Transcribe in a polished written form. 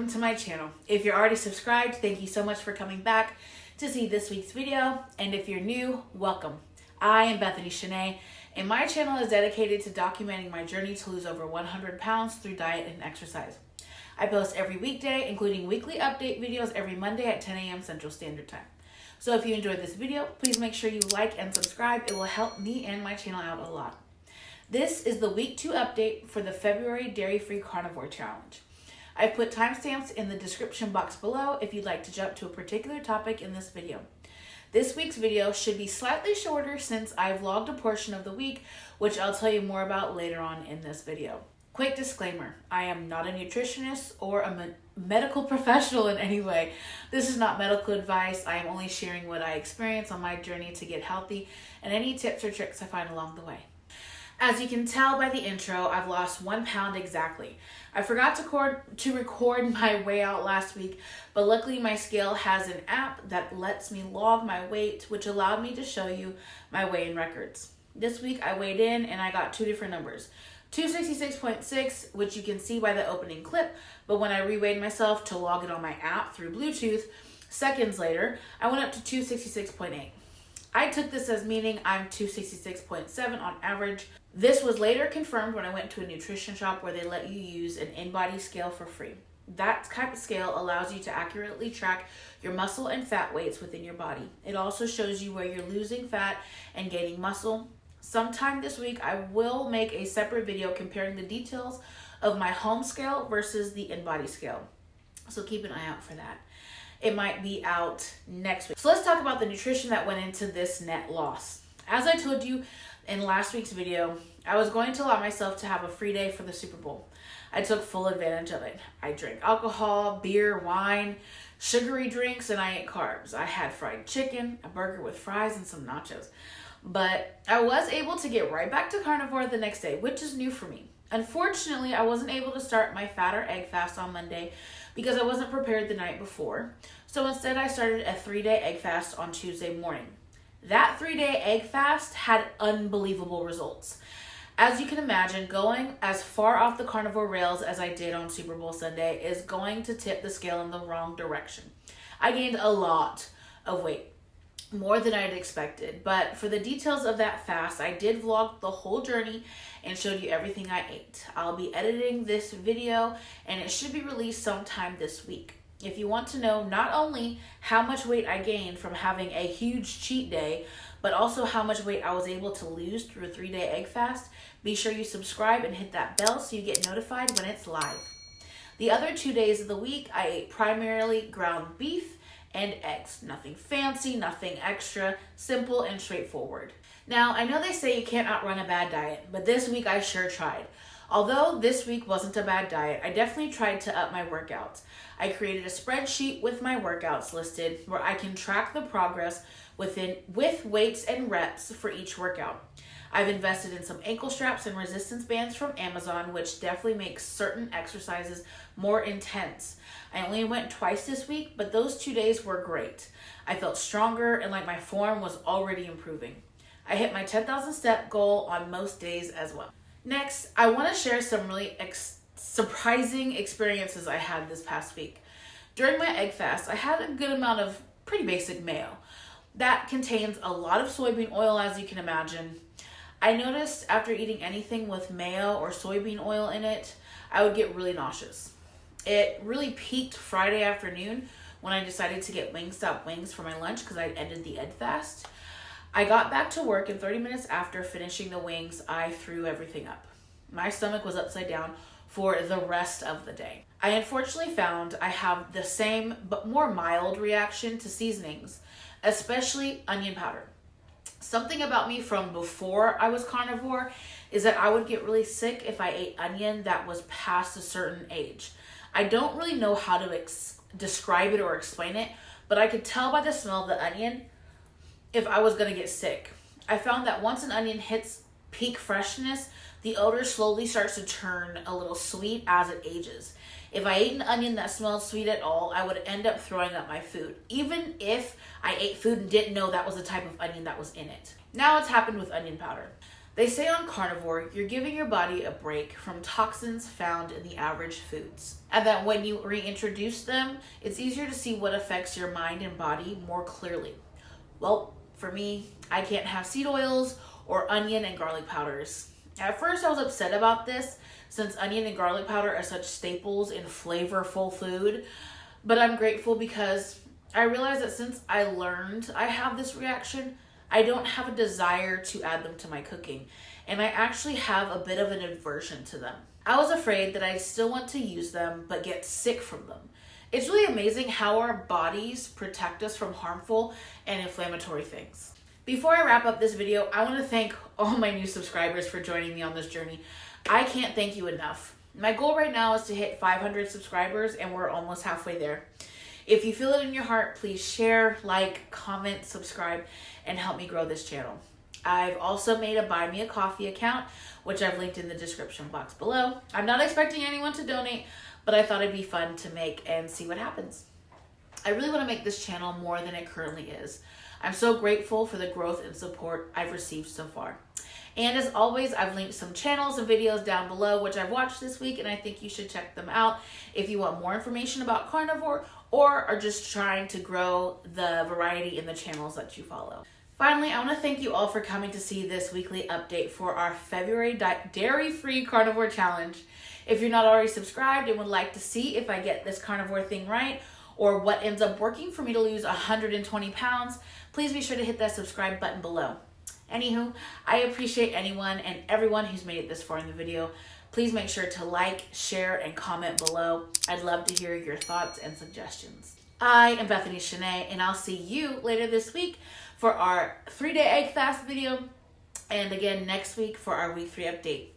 welcome to my channel. If you're already subscribed, thank you so much for coming back to see this week's video. And if you're new, welcome. I am Bethany Shanae, and my channel is dedicated to documenting my journey to lose over 100 pounds through diet and exercise. I post every weekday, including weekly update videos every Monday at 10 a.m. Central Standard Time. So if you enjoyed this video, please make sure you like and subscribe. It will help me and my channel out a lot. This is the week 2 update for the February Dairy-Free Carnivore Challenge. I've put timestamps in the description box below if you'd like to jump to a particular topic in this video. This week's video should be slightly shorter since I vlogged a portion of the week, which I'll tell you more about later on in this video. Quick disclaimer, I am not a nutritionist or a medical professional in any way. This is not medical advice. I am only sharing what I experience on my journey to get healthy and any tips or tricks I find along the way. As you can tell by the intro, I've lost 1 pound exactly. I forgot to record my weigh out last week, but luckily my scale has an app that lets me log my weight, which allowed me to show you my weigh-in records. This week I weighed in and I got 2 different numbers. 266.6, which you can see by the opening clip, but when I reweighed myself to log it on my app through Bluetooth, seconds later, I went up to 266.8. I took this as meaning I'm 266.7 on average. This was later confirmed when I went to a nutrition shop where they let you use an in-body scale for free. That type of scale allows you to accurately track your muscle and fat weights within your body. It also shows you where you're losing fat and gaining muscle. Sometime this week, I will make a separate video comparing the details of my home scale versus the in-body scale. So keep an eye out for that. It might be out next week. So let's talk about the nutrition that went into this net loss. As I told you in last week's video, I was going to allow myself to have a free day for the Super Bowl. I took full advantage of it. I drank alcohol, beer, wine, sugary drinks, and I ate carbs. I had fried chicken, a burger with fries, and some nachos. But I was able to get right back to carnivore the next day, which is new for me. Unfortunately, I wasn't able to start my fat or egg fast on Monday because I wasn't prepared the night before. So instead, I started a 3-day egg fast on Tuesday morning. That 3-day egg fast had unbelievable results. As you can imagine, going as far off the carnivore rails as I did on Super Bowl Sunday is going to tip the scale in the wrong direction. I gained a lot of weight, more than I'd expected, but for the details of that fast, I did vlog the whole journey and showed you everything I ate. I'll be editing this video and it should be released sometime this week. If you want to know not only how much weight I gained from having a huge cheat day, but also how much weight I was able to lose through a 3-day egg fast, be sure you subscribe and hit that bell so you get notified when it's live. The other 2 days of the week, I ate primarily ground beef and eggs. Nothing fancy, nothing extra, simple and straightforward. Now, I know they say you can't outrun a bad diet, but this week I sure tried. Although this week wasn't a bad diet, I definitely tried to up my workouts. I created a spreadsheet with my workouts listed where I can track the progress with weights and reps for each workout. I've invested in some ankle straps and resistance bands from Amazon, which definitely makes certain exercises more intense. I only went twice this week, but those 2 days were great. I felt stronger and like my form was already improving. I hit my 10,000 step goal on most days as well. Next, I want to share some really surprising experiences I had this past week. During my egg fast, I had a good amount of pretty basic mayo. That contains a lot of soybean oil, as you can imagine. I noticed after eating anything with mayo or soybean oil in it, I would get really nauseous. It really peaked Friday afternoon when I decided to get Wingstop wings for my lunch because I'd ended the egg fast. I got back to work and 30 minutes after finishing the wings, I threw everything up. My stomach was upside down for the rest of the day. I unfortunately found I have the same but more mild reaction to seasonings, especially onion powder. Something about me from before I was carnivore is that I would get really sick if I ate onion that was past a certain age. I don't really know how to describe it or explain it, but I could tell by the smell of the onion if I was gonna get sick. I found that once an onion hits peak freshness, the odor slowly starts to turn a little sweet as it ages. If I ate an onion that smelled sweet at all, I would end up throwing up my food, even if I ate food and didn't know that was the type of onion that was in it. Now it's happened with onion powder. They say on carnivore, you're giving your body a break from toxins found in the average foods, and that when you reintroduce them, it's easier to see what affects your mind and body more clearly. Well, for me, I can't have seed oils or onion and garlic powders. At first, I was upset about this since onion and garlic powder are such staples in flavorful food, but I'm grateful because I realized that since I learned I have this reaction, I don't have a desire to add them to my cooking, and I actually have a bit of an aversion to them. I was afraid that I still want to use them but get sick from them. It's really amazing how our bodies protect us from harmful and inflammatory things. Before I wrap up this video, I want to thank all my new subscribers for joining me on this journey. I can't thank you enough. My goal right now is to hit 500 subscribers, and we're almost halfway there. If you feel it in your heart, please share, like, comment, subscribe, and help me grow this channel. I've also made a Buy Me a Coffee account, which I've linked in the description box below. I'm not expecting anyone to donate, but I thought it'd be fun to make and see what happens. I really want to make this channel more than it currently is. I'm so grateful for the growth and support I've received so far. And as always, I've linked some channels and videos down below which I've watched this week, and I think you should check them out if you want more information about carnivore or are just trying to grow the variety in the channels that you follow. Finally, I want to thank you all for coming to see this weekly update for our February dairy-free carnivore challenge. If you're not already subscribed and would like to see if I get this carnivore thing right or what ends up working for me to lose 120 pounds, please be sure to hit that subscribe button below. Anywho, I appreciate anyone and everyone who's made it this far in the video. Please make sure to like, share, and comment below. I'd love to hear your thoughts and suggestions. I am Bethany Shanae, and I'll see you later this week for our 3-day egg fast video, and again next week for our week 3 update.